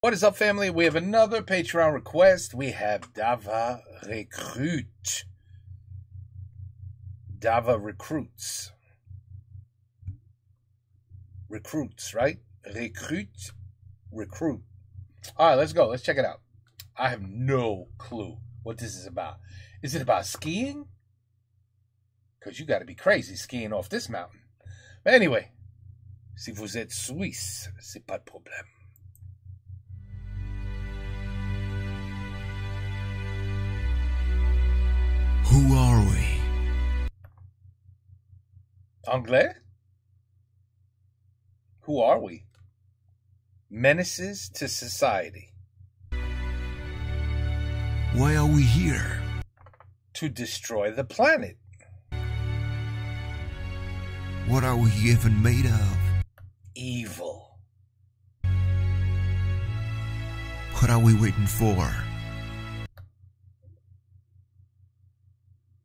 What is up, family? We have another Patreon request. We have Dava Recruit. Dava Recruits. Recruits, right? Recruit. Recruit. All right, let's go. Let's check it out. I have no clue what this is about. Is it about skiing? Because you got to be crazy skiing off this mountain. But anyway, si vous êtes Suisse, c'est pas de problème. Who are we? Anglais? Who are we? Menaces to society. Why are we here? To destroy the planet. What are we even made of? Evil. What are we waiting for?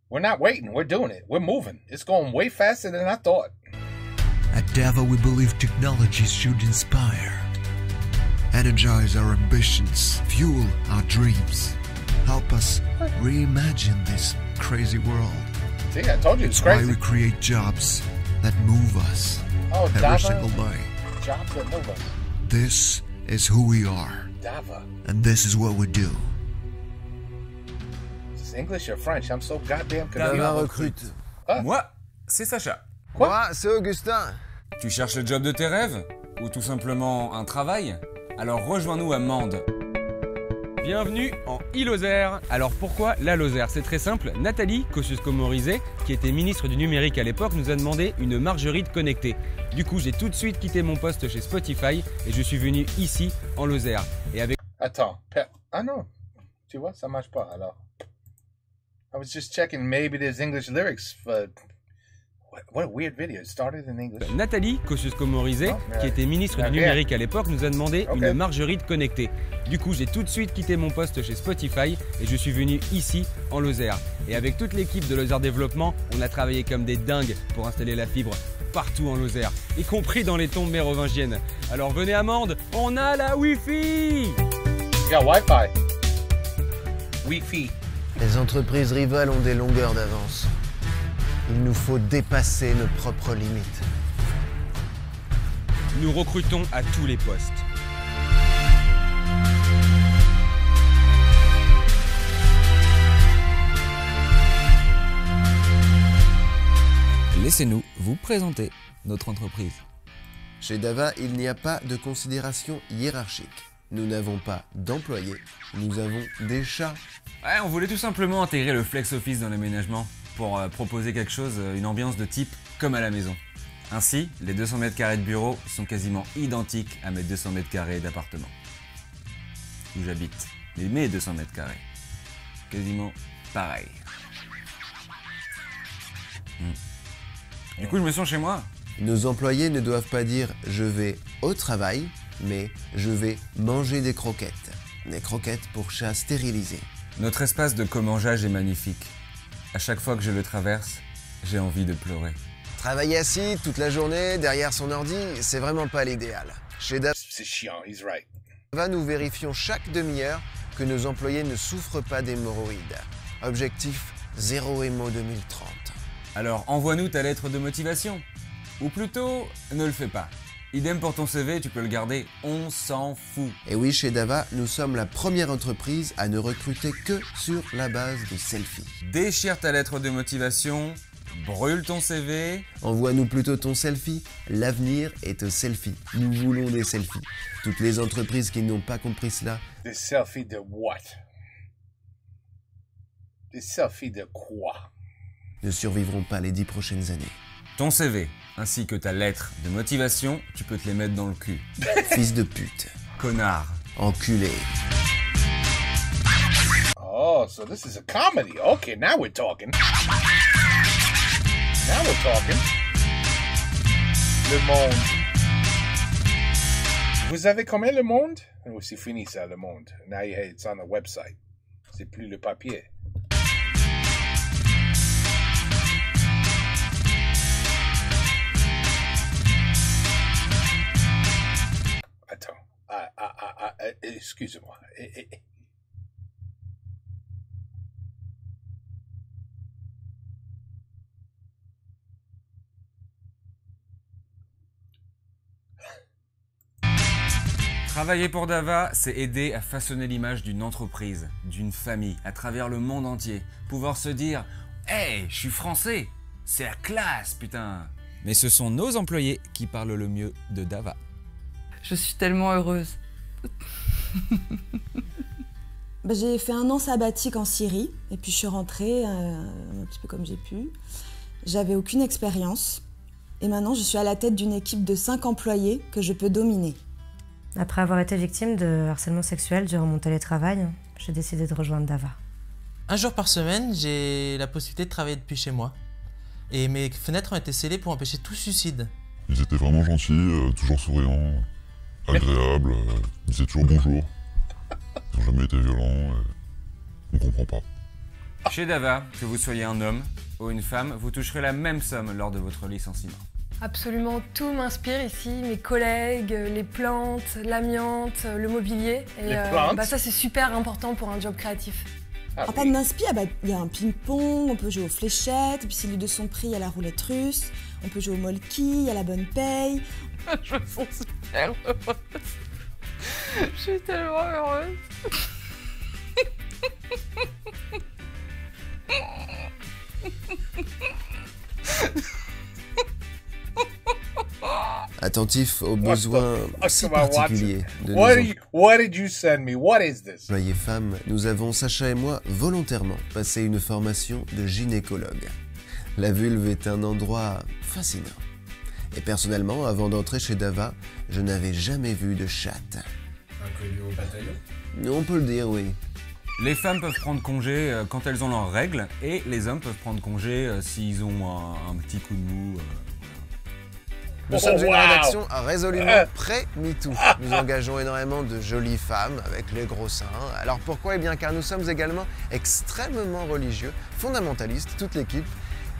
We're not waiting. We're doing it. We're moving. It's going way faster than I thought. At Dava, we believe technology should inspire, energize our ambitions, fuel our dreams, help us reimagine this crazy world. See, I told you it's Why crazy. we create jobs that move us Oh, every Dava. single day. Jobs that move us. This is who we are, Dava. and this is what we do. Is this English or French? I'm so goddamn confused. Dava recrute. Moi, c'est Sacha. Quoi? Moi, c'est Augustin. Tu cherches le job de tes rêves? Ou tout simplement un travail? Alors rejoins-nous à Mende. Bienvenue en Île-Lozère. Alors pourquoi la Lozère? C'est très simple. Nathalie Kosciusko-Morizet, qui était ministre du numérique à l'époque, nous a demandé une marguerite connectée. Du coup, j'ai tout de suite quitté mon poste chez Spotify et je suis venu ici en Lozère. Et avec Attends. Ah non. Tu vois, ça marche pas alors. I was just checking. Maybe there's English lyrics, but what a weird video. It started in English. Nathalie Kosciusko-Morizet, Non, qui était ministre rien. du numérique à l'époque, nous a demandé Ok. une marguerite connectée. Du coup, j'ai tout de suite quitté mon poste chez Spotify et je suis venu ici en Lozère. Et avec toute l'équipe de Lozère Développement, on a travaillé comme des dingues pour installer la fibre partout en Lozère, y compris dans les tombes mérovingiennes. Alors venez à Mende, on a la Wi-Fi! You got Wi-Fi. Wi-Fi. Les entreprises rivales ont des longueurs d'avance. Il nous faut dépasser nos propres limites. Nous recrutons à tous les postes. Laissez-nous vous présenter notre entreprise. Chez Dava, il n'y a pas de considération hiérarchique. Nous n'avons pas d'employés, nous avons des chats. Ouais, on voulait tout simplement intégrer le flex office dans l'aménagement pour proposer quelque chose, une ambiance de type comme à la maison. Ainsi, les 200 mètres carrés de bureau sont quasiment identiques à mes 200 mètres carrés d'appartement. Où j'habite. Mais mes 200 mètres carrés. Quasiment pareil. Du coup, je me sens chez moi. Nos employés ne doivent pas dire « je vais au travail », mais « je vais manger des croquettes ». Des croquettes pour chats stérilisés. Notre espace de commangeage est magnifique. À chaque fois que je le traverse, j'ai envie de pleurer. Travailler assis toute la journée derrière son ordi, c'est vraiment pas l'idéal. Chez C'est chiant. He's right. Dava, nous vérifions chaque demi-heure que nos employés ne souffrent pas d'hémorroïdes. Objectif 0 hémo 2030. Alors envoie-nous ta lettre de motivation. Ou plutôt, ne le fais pas. Idem pour ton CV, tu peux le garder, on s'en fout. Et oui, chez Dava, nous sommes la première entreprise à ne recruter que sur la base de selfies. Déchire ta lettre de motivation, brûle ton CV. Envoie-nous plutôt ton selfie, l'avenir est au selfie. Nous voulons des selfies. Toutes les entreprises qui n'ont pas compris cela, Des selfies de what? Des selfies de quoi? ne survivront pas les 10 prochaines années. Ton CV, ainsi que ta lettre de motivation, tu peux te les mettre dans le cul. Fils de pute, Connard. enculé. Oh, so this is a comedy. Okay, now we're talking. Now we're talking. Le Monde. Vous avez combien Le Monde? Oh, c'est fini ça, Le Monde. Now it's on the website. C'est plus le papier. Excusez-moi. Travailler pour Dava, c'est aider à façonner l'image d'une entreprise, d'une famille, à travers le monde entier. Pouvoir se dire « Hey, je suis français, c'est la classe, putain !» Mais ce sont nos employés qui parlent le mieux de Dava. Je suis tellement heureuse. J'ai fait un an sabbatique en Syrie, et puis je suis rentrée un petit peu comme j'ai pu. J'avais aucune expérience, et maintenant je suis à la tête d'une équipe de 5 employés que je peux dominer. Après avoir été victime de harcèlement sexuel durant mon télétravail, j'ai décidé de rejoindre Dava. Un jour par semaine, j'ai la possibilité de travailler depuis chez moi. Et mes fenêtres ont été scellées pour empêcher tout suicide. Ils étaient vraiment gentils, toujours souriants, agréables, ils disaient toujours bonjour. Ils n'ont jamais été violents, on comprend pas. Chez Dava, que vous soyez un homme ou une femme, vous toucherez la même somme lors de votre licenciement. Absolument tout m'inspire ici, mes collègues, les plantes, l'amiante, le mobilier. Et ça c'est super important pour un job créatif. En panne d'inspi, il y a un ping-pong, on peut jouer aux fléchettes, et puis si les deux sont pris, il y a la roulette russe, on peut jouer au molki, il y a la bonne paye. Je me sens super heureuse. Je suis tellement heureuse. Attentif aux besoins si particuliers de nos What did you send me? What is this? employés femmes, nous avons, Sacha et moi, volontairement passé une formation de gynécologue. La vulve est un endroit fascinant. Et personnellement, avant d'entrer chez Dava, je n'avais jamais vu de chatte. Inconnu au bataillon? On peut le dire, oui. Les femmes peuvent prendre congé quand elles ont leurs règles, et les hommes peuvent prendre congé s'ils ont un petit coup de mou. Nous sommes une rédaction résolument pré-MeToo. Nous engageons énormément de jolies femmes avec les gros seins. Alors pourquoi? Eh bien car nous sommes également extrêmement religieux, fondamentalistes, toute l'équipe,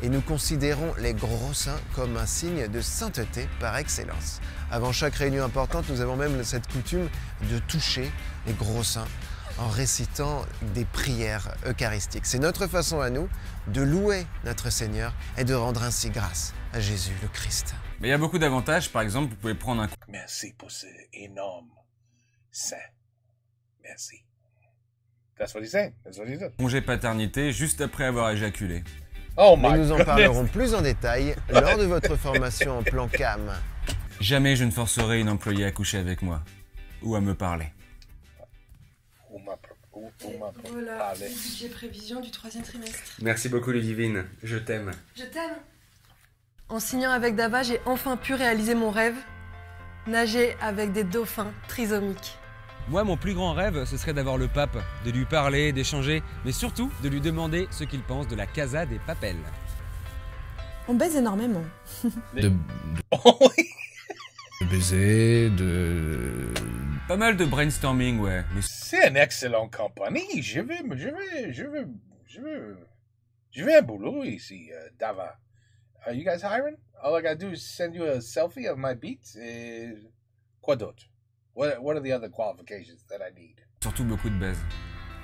et nous considérons les gros seins comme un signe de sainteté par excellence. Avant chaque réunion importante, nous avons même cette coutume de toucher les gros seins en récitant des prières eucharistiques. C'est notre façon à nous de louer notre Seigneur et de rendre ainsi grâce à Jésus le Christ. Mais il y a beaucoup d'avantages, par exemple, vous pouvce prendre un Merci pour ce énorme sein. Merci. That's what he's saying. That's what he did. congé paternité juste après avoir éjaculé. Oh Mais my nous en goodness. parlerons plus en détail lors de votre formation en plan CAM. Jamais je ne forcerai une employée à coucher avec moi, ou à me parler. Voilà, le budget prévision du 3e trimestre. Merci beaucoup Ludivine, je t'aime. Je t'aime. En signant avec Dava, j'ai enfin pu réaliser mon rêve, nager avec des dauphins trisomiques. Moi, mon plus grand rêve, ce serait d'avoir le pape, de lui parler, d'échanger, mais surtout de lui demander ce qu'il pense de la Casa des Papels. On baise énormément. De baiser, de... Pas mal de brainstorming, ouais. Mais c'est une excellente compagnie. Je veux un boulot ici, Dava. Are you guys hiring? All I gotta do is send you a selfie of my beats. Et quoi d'autre? What are the other qualifications that I need? Surtout beaucoup de baise.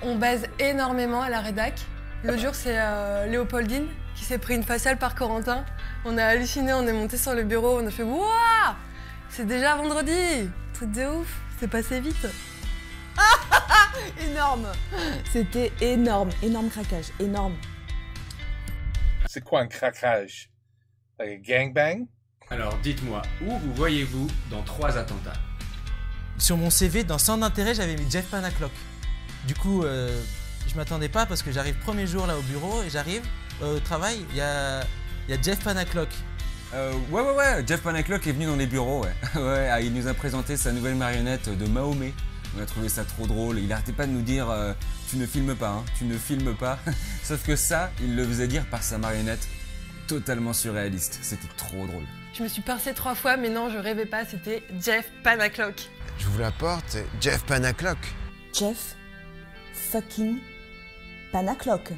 On baise énormément à la rédac. L'autre jour, c'est Léopoldine qui s'est pris une faciale par Corentin. On a halluciné, on est monté sur le bureau, on a fait « Wouah! C'est déjà vendredi !» Truc de ouf, c'est passé vite. Énorme. C'était énorme, énorme craquage, énorme. C'est quoi un craquage? Like a gangbang? Alors dites-moi, où vous voyez-vous dans 3 attentats? Sur mon CV, dans centre d'intérêt, j'avais mis Jeff Panaclock. Du coup, je m'attendais pas parce que j'arrive premier jour là au bureau et j'arrive au travail, il y a Jeff Panaclock. Ouais, Jeff Panaclock est venu dans les bureaux, ouais. Ouais, il nous a présenté sa nouvelle marionnette de Mahomet. On a trouvé ça trop drôle. Il arrêtait pas de nous dire tu ne filmes pas, hein, tu ne filmes pas. Sauf que ça, il le faisait dire par sa marionnette totalement surréaliste. C'était trop drôle. Je me suis pincée 3 fois, mais non, je rêvais pas, c'était Jeff Panaclock. J'ouvre la porte, Jeff Panaclock. Jeff fucking Panaclock.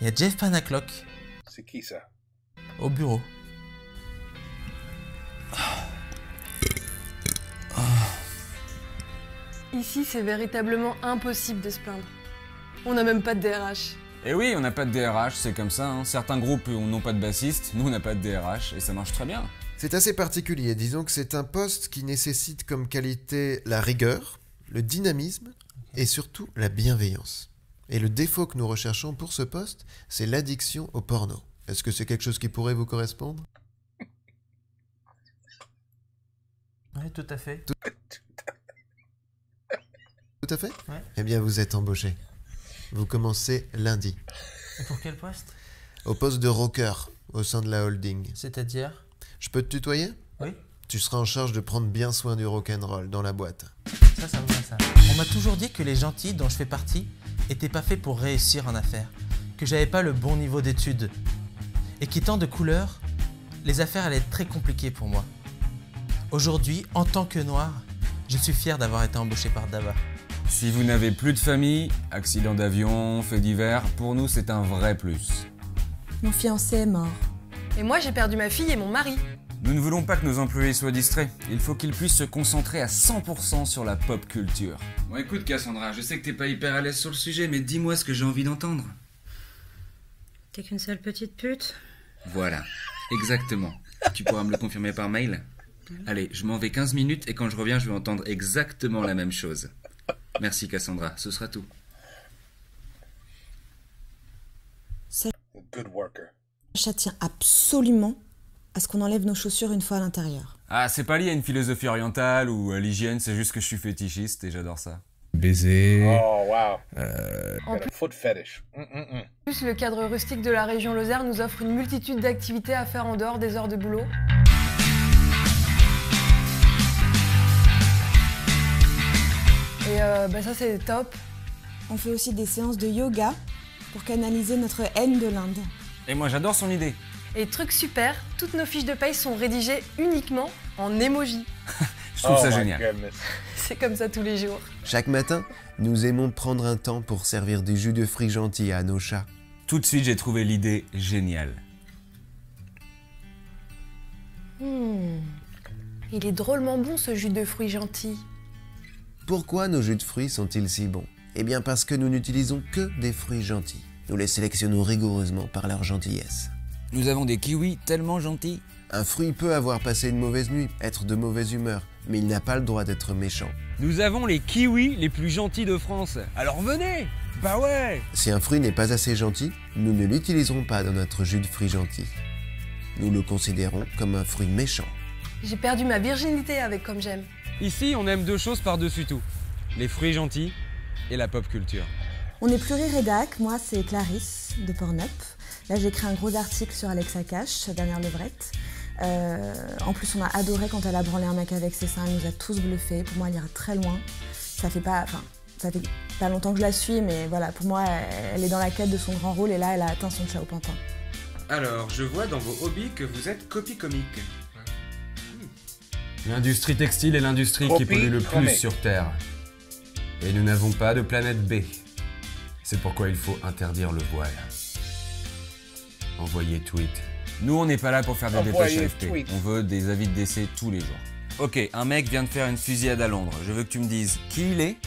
Il y a Jeff Panaclock. C'est qui ça? Au bureau. Ici, c'est véritablement impossible de se plaindre. On n'a même pas de DRH. Et oui, on n'a pas de DRH, c'est comme ça. Hein. Certains groupes n'ont pas de bassiste, nous on n'a pas de DRH et ça marche très bien. C'est assez particulier, disons que c'est un poste qui nécessite comme qualité la rigueur, le dynamisme et surtout la bienveillance. Et le défaut que nous recherchons pour ce poste, c'est l'addiction au porno. Est-ce que c'est quelque chose qui pourrait vous correspondre? Oui, tout à fait. Tout à fait? Ouais. Eh bien, vous êtes embauché. Vous commencez lundi. Et pour quel poste? Au poste de rocker, au sein de la holding. C'est-à-dire? Je peux te tutoyer? Oui. Tu seras en charge de prendre bien soin du rock'n'roll dans la boîte. Ça me va, ça. On m'a toujours dit que les gentils dont je fais partie étaient pas faits pour réussir en affaires, que j'avais pas le bon niveau d'études, et qu'étant de couleur, les affaires allaient être très compliquées pour moi. Aujourd'hui, en tant que noir, je suis fier d'avoir été embauché par Dava. Si vous n'avez plus de famille, accident d'avion, fait divers, pour nous c'est un vrai plus. Mon fiancé est mort. Et moi, j'ai perdu ma fille et mon mari. Nous ne voulons pas que nos employés soient distraits. Il faut qu'ils puissent se concentrer à 100% sur la pop culture. Bon écoute Cassandra, je sais que t'es pas hyper à l'aise sur le sujet, mais dis-moi ce que j'ai envie d'entendre. T'es qu'une seule petite pute. Voilà, exactement. Tu pourras me le confirmer par mail? Allez, je m'en vais 15 minutes et quand je reviens, je vais entendre exactement la même chose. Merci Cassandra, ce sera tout. Good worker. Ça tient absolument à ce qu'on enlève nos chaussures une fois à l'intérieur. Ah, c'est pas lié à une philosophie orientale ou à l'hygiène, c'est juste que je suis fétichiste et j'adore ça. Baiser. Oh, wow. En Got a foot fetish. plus, le cadre rustique de la région Lozère nous offre une multitude d'activités à faire en dehors des heures de boulot. Et ça, c'est top. On fait aussi des séances de yoga pour canaliser notre haine de l'Inde. Et moi j'adore son idée. Et truc super, toutes nos fiches de paye sont rédigées uniquement en emoji. Je trouve ça génial. C'est comme ça tous les jours. Chaque matin, nous aimons prendre un temps pour servir du jus de fruits gentil à nos chats. Tout de suite j'ai trouvé l'idée géniale. Il est drôlement bon ce jus de fruits gentil. Pourquoi nos jus de fruits sont-ils si bons? Eh bien parce que nous n'utilisons que des fruits gentils. Nous les sélectionnons rigoureusement par leur gentillesse. Nous avons des kiwis tellement gentils. Un fruit peut avoir passé une mauvaise nuit, être de mauvaise humeur, mais il n'a pas le droit d'être méchant. Nous avons les kiwis les plus gentils de France. Alors venez! Bah ouais! Si un fruit n'est pas assez gentil, nous ne l'utiliserons pas dans notre jus de fruits gentil. Nous le considérons comme un fruit méchant. J'ai perdu ma virginité avec Comme J'aime. Ici, on aime deux choses par-dessus tout. Les fruits gentils et la pop culture. On est plurirédac, moi c'est Clarisse de Pornup. Là j'ai écrit un gros article sur Alexa Cash, dernière levrette. En plus on a adoré quand elle a branlé un mec avec ses seins, elle nous a tous bluffés. Pour moi elle ira très loin. Ça fait pas longtemps que je la suis, mais voilà, pour moi elle est dans la quête de son grand rôle et là elle a atteint son ciao pantin. Alors, je vois dans vos hobbies que vous êtes copie comique. L'industrie textile est l'industrie qui pollue le plus sur Terre. Et nous n'avons pas de planète B. C'est pourquoi il faut interdire le voile. Envoyez tweet. Nous on n'est pas là pour faire des Envoyez dépêches AFP. tweet. On veut des avis de décès tous les jours. Ok, un mec vient de faire une fusillade à Londres. Je veux que tu me dises qui il est,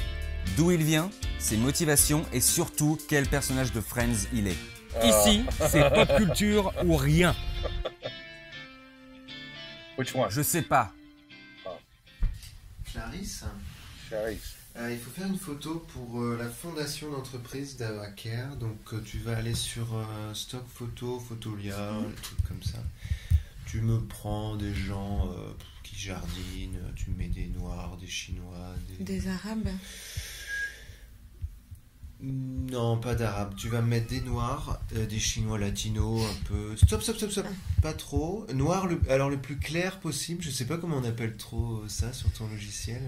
d'où il vient, ses motivations et surtout quel personnage de Friends il est. Ici, c'est pop culture ou rien. Which one? Je sais pas. Clarisse, Clarisse. il faut faire une photo pour la fondation d'entreprise d'Avacare. Donc tu vas aller sur Stock Photo, Photolia, des trucs comme ça. Tu me prends des gens qui jardinent, tu me mets des Noirs, des Chinois, Des Arabes? Non, pas d'Arabes. Tu vas me mettre des Noirs, des Chinois latinos, un peu... Stop. Pas trop. Noir, alors le plus clair possible. Je sais pas comment on appelle trop ça sur ton logiciel.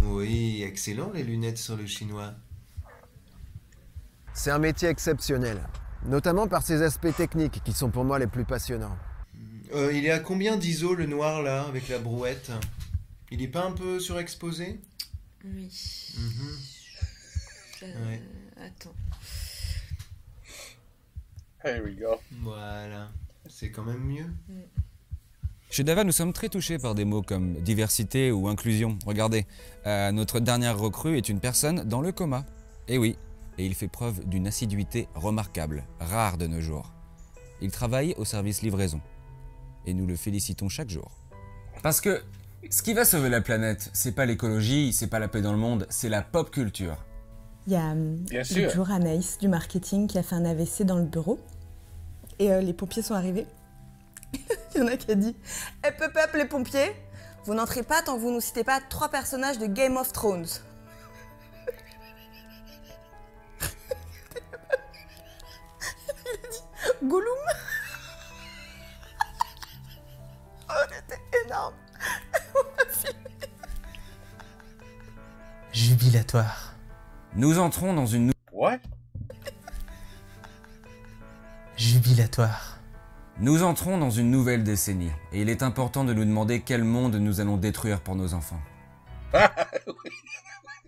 Oui, excellent les lunettes sur le chinois. C'est un métier exceptionnel, notamment par ses aspects techniques qui sont pour moi les plus passionnants. Il est à combien d'ISO le noir là, avec la brouette? Il est pas un peu surexposé? Oui. Ouais. Attends. Here we go. Voilà, c'est quand même mieux. Chez Dava, nous sommes très touchés par des mots comme diversité ou inclusion. Regardez, notre dernière recrue est une personne dans le coma. Et oui, et il fait preuve d'une assiduité remarquable, rare de nos jours. Il travaille au service livraison. Et nous le félicitons chaque jour. Parce que ce qui va sauver la planète, c'est pas l'écologie, c'est pas la paix dans le monde, c'est la pop culture. Il y a l'autre jour Anaïs du marketing qui a fait un AVC dans le bureau. Et les pompiers sont arrivés. Il y en a qui a dit « Hep hep hep les pompiers, vous n'entrez pas tant que vous ne citez pas 3 personnages de Game of Thrones. » Il a dit « Gollum ?» Oh, c'était énorme. Jubilatoire. Nous entrons dans une... What? Jubilatoire. Nous entrons dans une nouvelle décennie, et il est important de nous demander quel monde nous allons détruire pour nos enfants.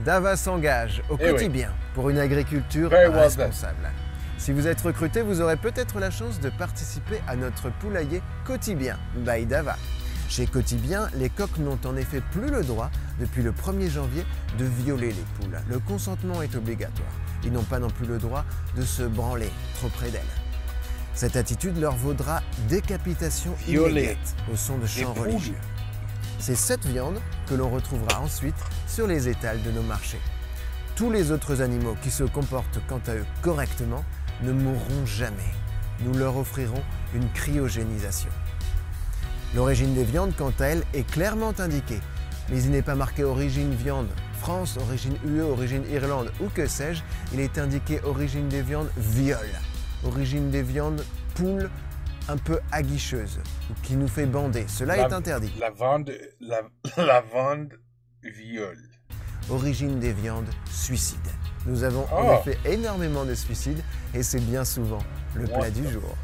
Dava s'engage au quotidien pour une agriculture responsable. Si vous êtes recruté, vous aurez peut-être la chance de participer à notre poulailler Quotibien by Dava. Chez Quotibien, les coqs n'ont en effet plus le droit, depuis le 1er janvier, de violer les poules. Le consentement est obligatoire. Ils n'ont pas non plus le droit de se branler trop près d'elles. Cette attitude leur vaudra décapitation immédiate au son de chants religieux. C'est cette viande que l'on retrouvera ensuite sur les étals de nos marchés. Tous les autres animaux qui se comportent quant à eux correctement ne mourront jamais. Nous leur offrirons une cryogénisation. L'origine des viandes, quant à elle, est clairement indiquée. Mais il n'est pas marqué origine viande France, origine UE, origine Irlande ou que sais-je. Il est indiqué origine des viandes viol. Origine des viandes poule un peu aguicheuse ou qui nous fait bander. Cela est interdit. La viande viol. Origine des viandes suicide. Nous avons en effet énormément de suicides et c'est bien souvent le plat du jour.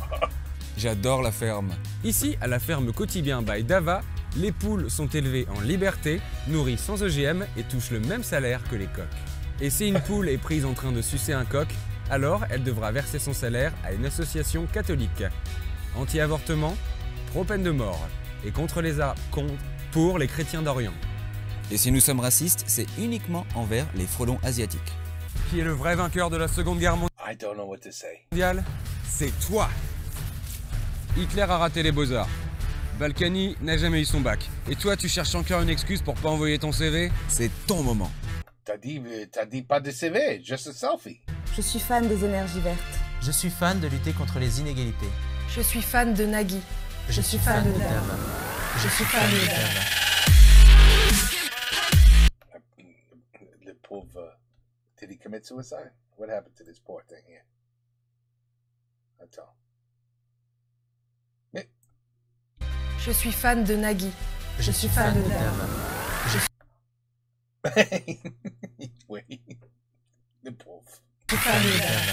J'adore la ferme. Ici, à la ferme Quotibien by Dava, les poules sont élevées en liberté, nourries sans OGM et touchent le même salaire que les coqs. Et si une poule est prise en train de sucer un coq, alors elle devra verser son salaire à une association catholique. Anti-avortement, pro-peine de mort et pour les chrétiens d'Orient. Et si nous sommes racistes, c'est uniquement envers les frelons asiatiques. Qui est le vrai vainqueur de la Seconde Guerre mondiale? C'est toi! Hitler a raté les beaux-arts. Balkany n'a jamais eu son bac. Et toi, tu cherches encore une excuse pour pas envoyer ton CV? C'est ton moment. T'as dit pas de CV, juste un selfie. Je suis fan des énergies vertes. Je suis fan de lutter contre les inégalités. Je suis fan de Nagui. Je suis fan de Dava. Je suis fan de Dava. Le pauvre... Did he commit suicide? What happened to this poor thing here? Attends. Je suis fan de Nagui. Je suis fan de Dava. Oui. Le pauvre. Je suis fan de Dava.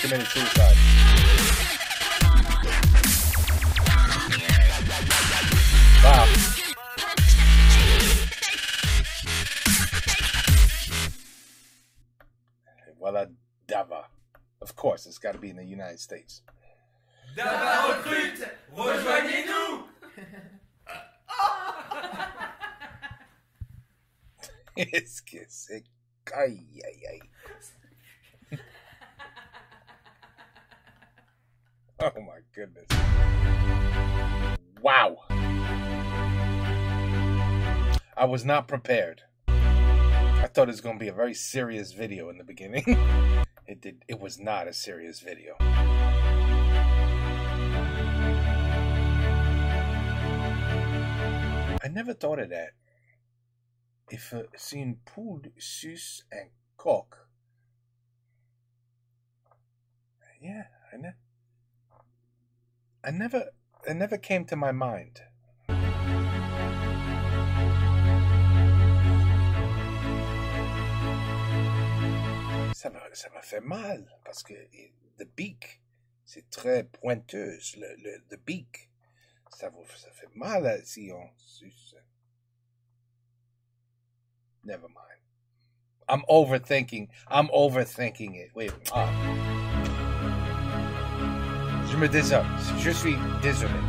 Committed suicide. Wow. Voilà Dava. Of course, it's got to be in the United States. Dava recrute, rejoignez-nous. Est-ce que c'est... Aïe, aïe, aïe. Oh my goodness. Wow. I was not prepared. I thought it was going to be a very serious video in the beginning. It was not a serious video. I never thought of that. If c'est une poule suce un coq. Yeah, it never came to my mind. Ça m'a fait mal parce que the beak, c'est très pointeuse, le beak. Ça fait mal si on suce. Never mind. I'm overthinking it. Wait. Je me désole. Je suis désolé.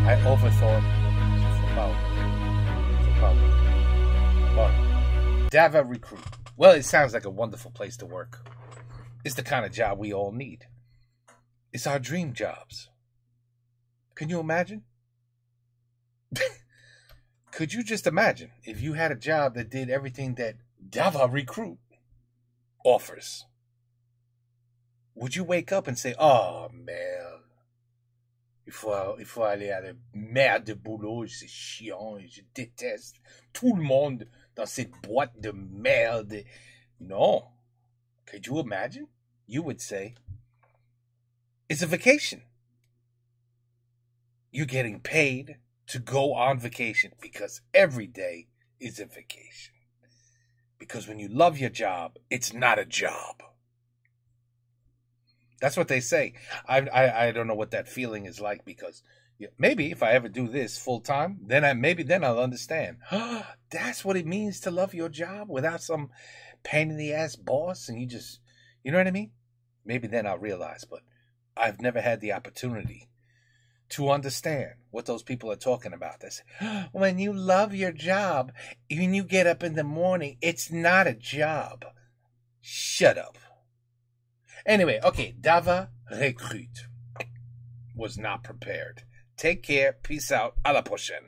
I overthought. Dava Recruit. Well, it sounds like a wonderful place to work. It's the kind of job we all need. It's our dream jobs. Can you imagine? Could you just imagine if you had a job that did everything that Dava Recruit offers? Would you wake up and say, oh, merde, il faut aller à la merde de boulot, c'est chiant, je déteste tout le monde dans cette boîte de merde. No. Could you imagine? You would say, it's a vacation. You're getting paid to go on vacation because every day is a vacation. Because when you love your job, it's not a job. That's what they say. I don't know what that feeling is like because maybe if I ever do this full time, then I'll understand. That's what it means to love your job without some pain in the ass boss, and you know what I mean? Maybe then I'll realize, but I've never had the opportunity to understand what those people are talking about. They say, when you love your job, when you get up in the morning, it's not a job. Shut up. Anyway, okay, Dava Recruit was not prepared. Take care. Peace out. À la prochaine.